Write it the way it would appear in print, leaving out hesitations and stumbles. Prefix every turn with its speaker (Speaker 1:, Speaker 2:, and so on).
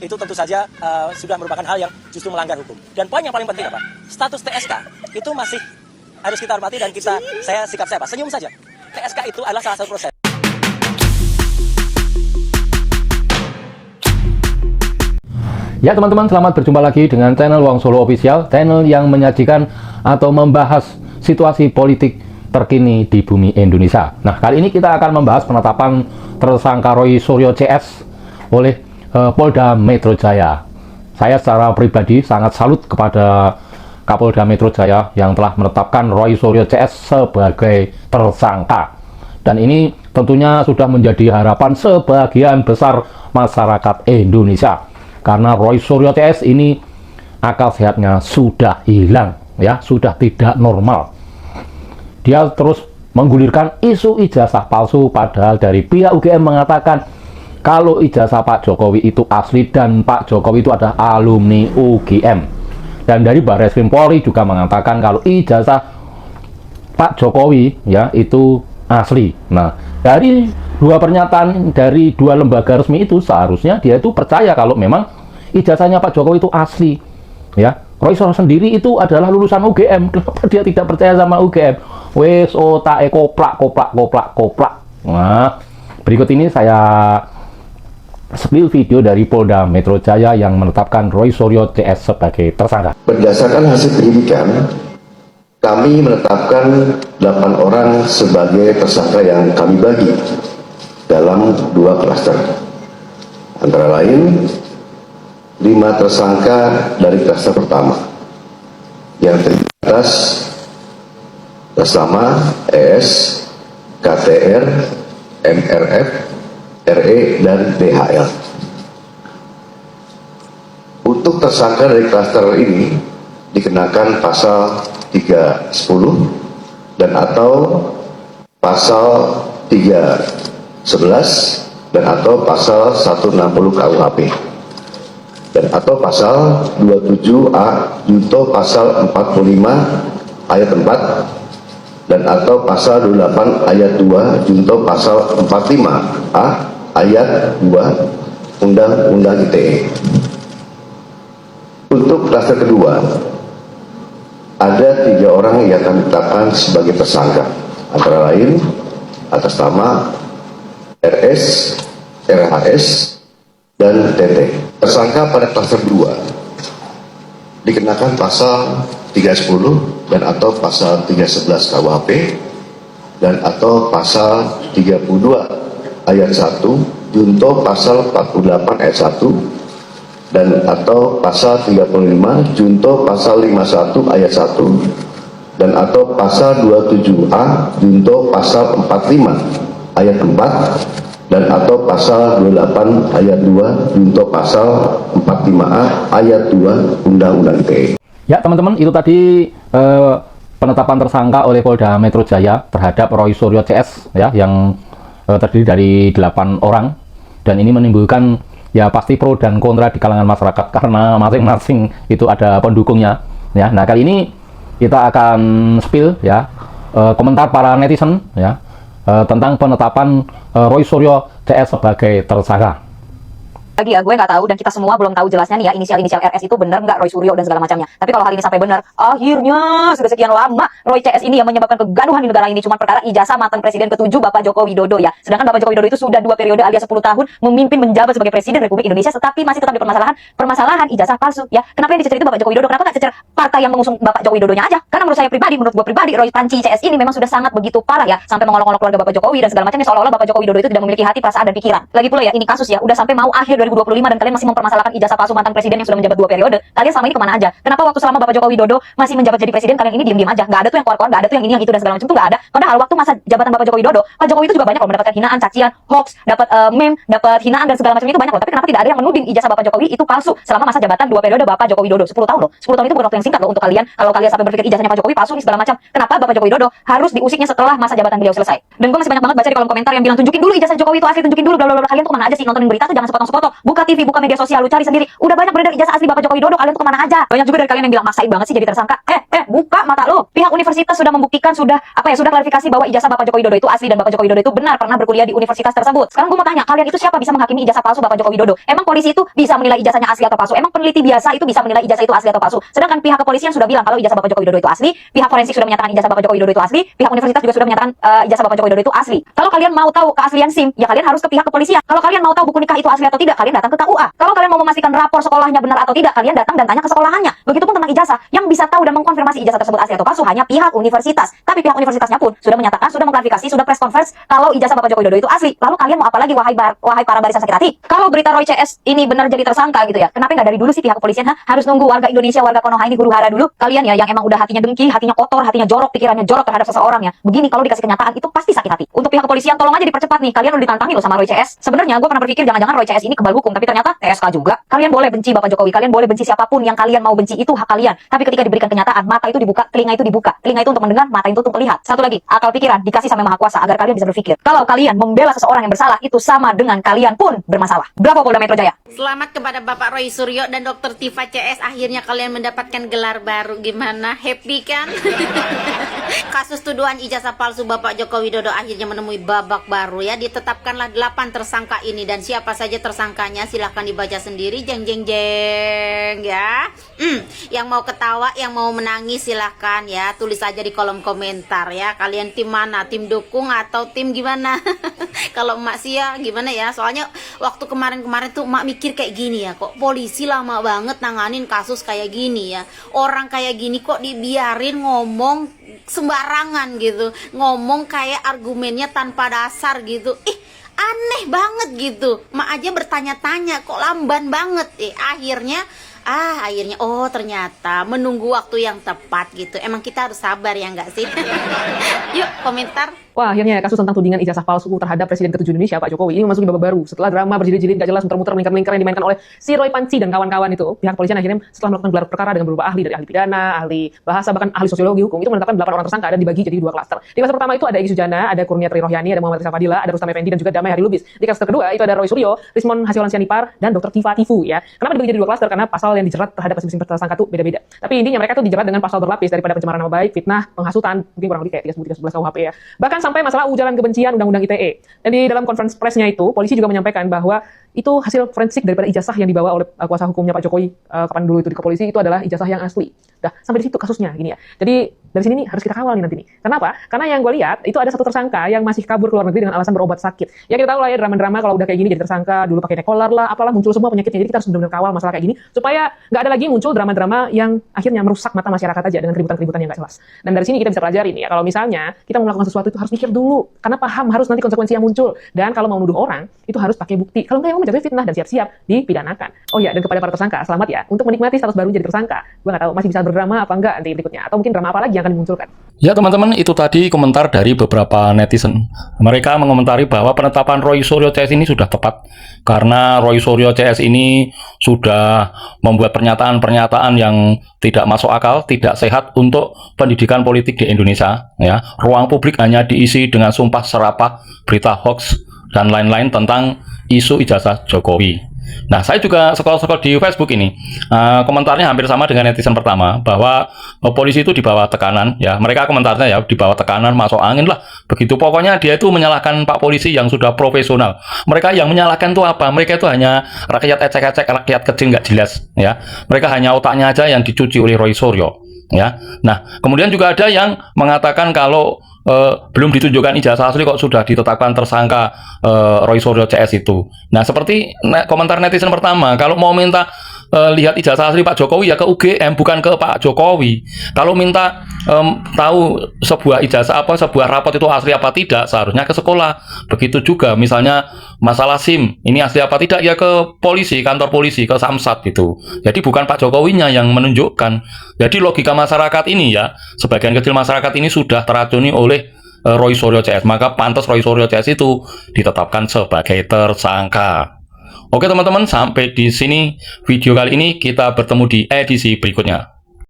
Speaker 1: itu tentu saja sudah merupakan hal yang justru melanggar hukum. Dan poin yang paling penting apa? Status TSK itu masih harus kita hormati dan saya senyum saja. TSK itu adalah salah satu proses.
Speaker 2: Ya teman-teman, selamat berjumpa lagi dengan channel Wong Solo Official, channel yang menyajikan atau membahas situasi politik terkini di bumi Indonesia. Nah, kali ini kita akan membahas penetapan tersangka Roy Suryo CS oleh Polda Metro Jaya. Saya secara pribadi sangat salut kepada Kapolda Metro Jaya yang telah menetapkan Roy Suryo CS sebagai tersangka. Dan ini tentunya sudah menjadi harapan sebagian besar masyarakat Indonesia. Karena Roy Suryo CS ini akal sehatnya sudah hilang, ya, sudah tidak normal. Dia terus menggulirkan isu ijazah palsu, padahal dari pihak UGM mengatakan kalau ijazah Pak Jokowi itu asli dan Pak Jokowi itu adalah alumni UGM. Dan dari Barreskrim Polri juga mengatakan kalau ijazah Pak Jokowi ya itu asli. Nah, dari dua pernyataan dari dua lembaga resmi itu seharusnya dia itu percaya kalau memang ijazahnya Pak Jokowi itu asli. Ya, Roy Suryo sendiri itu adalah lulusan UGM. Kenapa dia tidak percaya sama UGM? Wes otak koplak. Nah, berikut ini saya spill video dari Polda Metro Jaya yang menetapkan Roy Suryo CS sebagai tersangka.
Speaker 3: Berdasarkan hasil penyidikan, kami menetapkan 8 orang sebagai tersangka yang kami bagi dalam 2 klaster. Antara lain, 5 tersangka dari klaster pertama yang terdiri atas nama ES, KTR, MRF, RE, dan DHL. Untuk tersangka dari klaster ini dikenakan pasal 310 dan atau pasal 311 dan atau pasal 160 KUHP dan atau pasal 27A junto pasal 45 ayat 4 dan atau pasal 28 ayat 2 junto pasal 45A ayat 2 Undang-Undang ITE. Untuk klaster kedua, ada 3 orang yang kami tetapkan sebagai tersangka, antara lain atas nama RS, RHS, dan TT. Tersangka pada klaster 2 dikenakan pasal 310 dan atau pasal 311 KUHP dan atau pasal 32 ayat 1 junto pasal 48 ayat 1 dan atau pasal 35 junto pasal 51 ayat 1 dan atau pasal 27A junto pasal 45 ayat 4 dan atau pasal 28 ayat 2 junto pasal 45A ayat 2 Undang-Undang ITE.
Speaker 2: Ya teman-teman, itu tadi penetapan tersangka oleh Polda Metro Jaya terhadap Roy Suryo CS ya, yang terdiri dari 8 orang, dan ini menimbulkan ya pasti pro dan kontra di kalangan masyarakat karena masing-masing itu ada pendukungnya ya. Nah, kali ini kita akan spill ya komentar para netizen ya tentang penetapan Roy Suryo CS sebagai tersangka.
Speaker 4: Lagi ya, gue nggak tahu dan kita semua belum tahu jelasnya nih ya, inisial RS itu benar nggak Roy Suryo dan segala macamnya. Tapi kalau hal ini sampai benar, akhirnya sudah sekian lama Roy CS ini yang menyebabkan kegaduhan di negara ini cuma perkara ijazah mantan presiden ke-7 Bapak Joko Widodo ya. Sedangkan Bapak Joko Widodo itu sudah 2 periode alias 10 tahun memimpin menjabat sebagai presiden Republik Indonesia, tetapi masih tetap permasalahan ijazah palsu ya. Kenapa yang dicecer itu Bapak Joko Widodo? Kenapa nggak cecer partai yang mengusung Bapak Joko Widodonya aja? Karena menurut gue pribadi Roy Panci CS ini memang sudah sangat begitu parah ya, sampai mengolok-olok keluarga Bapak Jokowi dan segala macamnya, seolah-olah Bapak Joko Widodo itu tidak memiliki hati, perasaan, dan pikiran. Lagi pula ya, ini kasus ya udah sampai mau akhir 2025 dan kalian masih mempermasalahkan ijazah palsu mantan presiden yang sudah menjabat 2 periode. Kalian selama ini kemana aja? Kenapa waktu selama Bapak Joko Widodo masih menjabat jadi presiden kalian ini diam-diam aja? Nggak ada tuh yang keluar-keluar, nggak ada tuh yang ini yang itu dan segala macam tuh nggak ada. Padahal waktu masa jabatan Bapak Joko Widodo, Pak Jokowi itu juga banyak loh mendapatkan hinaan, cacian, hoax, dapat meme, dapat hinaan dan segala macam itu banyak loh. Tapi kenapa tidak ada yang menuding ijazah Bapak Jokowi itu palsu selama masa jabatan 2 periode Bapak Joko Widodo? 10 tahun loh. 10 tahun itu bukan waktu yang singkat loh untuk kalian. Kalau kalian sampai berpikir ijazahnya Pak Jokowi palsu nih segala macam, kenapa Bapak Joko Widodo harus diusiknya setelah masa jabatan beliau selesai? Dan gue masih banyak banget baca di kolom komentar yang bilang tunjukin dulu ijazah Jokowi itu asli, tunjukin dulu bla bla bla. Kalian tuh kemana aja sih? Nontonin berita tuh jangan sepotong-sepotong. buka TV, buka media sosial, lu cari sendiri. Udah banyak beredar ijazah asli Bapak Joko Widodo, kalian tuh kemana aja? Banyak juga dari kalian yang bilang maksain banget sih jadi tersangka. Buka mata lu. Pihak universitas sudah membuktikan, sudah klarifikasi bahwa ijazah Bapak Joko Widodo itu asli dan Bapak Joko Widodo itu benar pernah berkuliah di universitas tersebut. Sekarang gue mau tanya, kalian itu siapa bisa menghakimi ijazah palsu Bapak Joko Widodo? Emang polisi itu bisa menilai ijazahnya asli atau palsu? Emang peneliti biasa itu bisa menilai ijazah itu asli atau palsu? Sedangkan pihak kepolisian sudah bilang kalau ijazah Bapak Joko Widodo itu asli, pihak forensik sudah menyatakan ijazah Bapak Joko Widodo itu asli, pihak universitas juga sudah menyatakan ijazah Bapak Joko Widodo itu asli. Kalau kalian mau tahu keaslian SIM, ya kalian harus ke pihak kepolisian. Kalau kalian mau tahu buku nikah itu asli atau tidak, kalian datang ke KUA. Kalau kalian mau memastikan rapor sekolahnya benar atau tidak, kalian datang dan tanya ke sekolahannya. Begitupun tentang ijazah, yang bisa tahu dan mengkonfirmasi ijazah tersebut asli atau palsu hanya pihak universitas. Tapi pihak universitasnya pun sudah menyatakan, sudah mengklarifikasi, sudah press conference kalau ijazah Bapak Joko Widodo itu asli. Lalu kalian mau apa lagi, wahai para barisan sakit hati? Kalau berita Roy CS ini benar jadi tersangka gitu ya, kenapa nggak dari dulu sih pihak kepolisian harus nunggu warga Indonesia, warga Konoha ini huru-hara dulu? Kalian ya yang emang udah hatinya dengki, hatinya kotor, hatinya jorok, pikirannya jorok terhadap seseorang ya. Begini kalau dikasih kenyataan itu pasti sakit hati. Untuk pihak kepolisian tolong aja dipercepat nih. Kalian udah ditantangin loh sama Roy CS. Sebenarnya gue pernah berpikir jangan-jangan Roy CS ini kebal hukum, tapi ternyata TSK juga. Kalian boleh benci Bapak Jokowi, kalian boleh benci siapapun yang kalian mau benci, itu hak kalian. Tapi ketika diberikan kenyataan, mata itu dibuka, telinga itu dibuka. Telinga itu untuk mendengar, mata itu untuk melihat. Satu lagi, akal pikiran dikasih sama Maha Kuasa agar kalian bisa berpikir. Kalau kalian membela seseorang yang bersalah, itu sama dengan kalian pun bermasalah. Bravo Polda Metro Jaya.
Speaker 5: Selamat kepada Bapak Roy Suryo dan Dr. Tifa CS. Akhirnya kalian mendapatkan gelar baru. Gimana? Happy kan? Kasus tuduhan ijazah palsu Bapak Joko Widodo akhirnya menemui babak baru ya. Ditetapkanlah 8 tersangka ini, dan siapa saja tersangkanya silahkan dibaca sendiri. Jeng jeng jeng ya. Yang mau ketawa, yang mau menangis silahkan ya. Tulis aja di kolom komentar ya. Kalian tim mana? Tim dukung atau tim gimana? Kalau emak sih ya gimana ya. Soalnya waktu kemarin-kemarin tuh emak mikir kayak gini ya. Kok polisi lama banget nanganin kasus kayak gini ya. Orang kayak gini kok dibiarin ngomong sembarangan gitu, ngomong kayak argumennya tanpa dasar gitu. Aneh banget gitu. Mak aja bertanya-tanya kok lamban banget. Akhirnya oh ternyata menunggu waktu yang tepat gitu. Emang kita harus sabar ya nggak sih? Yuk komentar.
Speaker 6: Wah, akhirnya kasus tentang tudingan ijazah palsu terhadap Presiden ke-7 Indonesia, Pak Jokowi, ini memasuki babak baru. Setelah drama berjilid-jilid gak jelas, muter-muter, melingkar-melingkar yang dimainkan oleh si Roy Panci dan kawan-kawan itu, pihak kepolisian akhirnya setelah melakukan gelar perkara dengan beberapa ahli, dari ahli pidana, ahli bahasa, bahkan ahli sosiologi hukum, itu menetapkan 8 orang tersangka dan dibagi jadi 2 klaster. Di klaster pertama itu ada Egy Sujana, ada Kurnia Tri Rohyani, ada Muhammad Rizal Fadila, ada Rustam Effendi, dan juga Damai Hari Lubis. Di klaster kedua itu ada Roy Suryo, Rismon Hasiolan Sianipar, dan Dr. Tifa Tifu ya. Kenapa dibagi jadi 2 klaster? Karena pasal yang dijerat terhadap masing-masing tersangka itu beda-beda. Tapi intinya mereka tuh dijerat dengan pasal berlapis, daripada pencemaran nama baik, fitnah, penghasutan, mungkin kurang lebih kayak 311 KUHP ya. Bahkan sampai masalah ujaran kebencian Undang-Undang ITE. Dan di dalam konferensi persnya itu, polisi juga menyampaikan bahwa itu hasil forensik daripada ijazah yang dibawa oleh kuasa hukumnya Pak Jokowi kapan dulu itu di kepolisi, itu adalah ijazah yang asli. Dah sampai di situ kasusnya gini ya. Jadi dari sini nih harus kita kawal nih nanti nih. Kenapa? Karena yang gue lihat itu ada satu tersangka yang masih kabur ke luar negeri dengan alasan berobat sakit. Ya kita tahu lah ya, drama-drama kalau udah kayak gini jadi tersangka, dulu pakai nekolar lah, apalah, muncul semua penyakitnya. Jadi kita harus benar-benar kawal masalah kayak gini supaya nggak ada lagi muncul drama-drama yang akhirnya merusak mata masyarakat aja dengan keributan-keributan yang nggak jelas. Dan dari sini kita bisa pelajari nih ya, kalau misalnya kita mau melakukan sesuatu itu harus mikir dulu, karena paham harus nanti konsekuensi yang muncul. Dan kalau mau nuduh orang itu harus pakai bukti. Kalau nggak, yang menjadi fitnah dan siap-siap dipidanakan. Oh ya, dan kepada para tersangka, selamat ya untuk menikmati status baru jadi tersangka. Gue nggak tahu masih bisa berdrama apa enggak nanti berikutnya, atau mungkin drama apa lagi yang akan dimunculkan.
Speaker 2: Ya teman-teman, itu tadi komentar dari beberapa netizen. Mereka mengomentari bahwa penetapan Roy Suryo CS ini sudah tepat karena Roy Suryo CS ini sudah membuat pernyataan-pernyataan yang tidak masuk akal, tidak sehat untuk pendidikan politik di Indonesia. Ya, ruang publik hanya diisi dengan sumpah serapah, berita hoax dan lain-lain tentang isu ijazah Jokowi. Nah, saya juga scroll-scroll di Facebook ini, komentarnya hampir sama dengan netizen pertama, bahwa polisi itu di bawah tekanan, ya mereka komentarnya ya di bawah tekanan, masuk angin lah, begitu pokoknya dia itu menyalahkan Pak Polisi yang sudah profesional. Mereka yang menyalahkan itu apa? Mereka itu hanya rakyat ecek-ecek, rakyat kecil nggak jelas, ya. Mereka hanya otaknya aja yang dicuci oleh Roy Suryo, ya. Nah, kemudian juga ada yang mengatakan kalau belum ditunjukkan ijazah asli kok sudah ditetapkan tersangka Roy Suryo CS itu. Nah, seperti komentar netizen pertama, kalau mau minta lihat ijazah asli Pak Jokowi ya ke UGM, bukan ke Pak Jokowi. Kalau minta tahu sebuah ijazah apa, sebuah rapot itu asli apa tidak, seharusnya ke sekolah. Begitu juga misalnya masalah SIM, ini asli apa tidak ya ke polisi, kantor polisi, ke Samsat gitu. Jadi bukan Pak Jokowinya yang menunjukkan. Jadi logika masyarakat ini ya, sebagian kecil masyarakat ini sudah teracuni oleh Roy Suryo CS, maka pantas Roy Suryo CS itu ditetapkan sebagai tersangka. Oke teman-teman, sampai di sini video kali ini, kita bertemu di edisi berikutnya.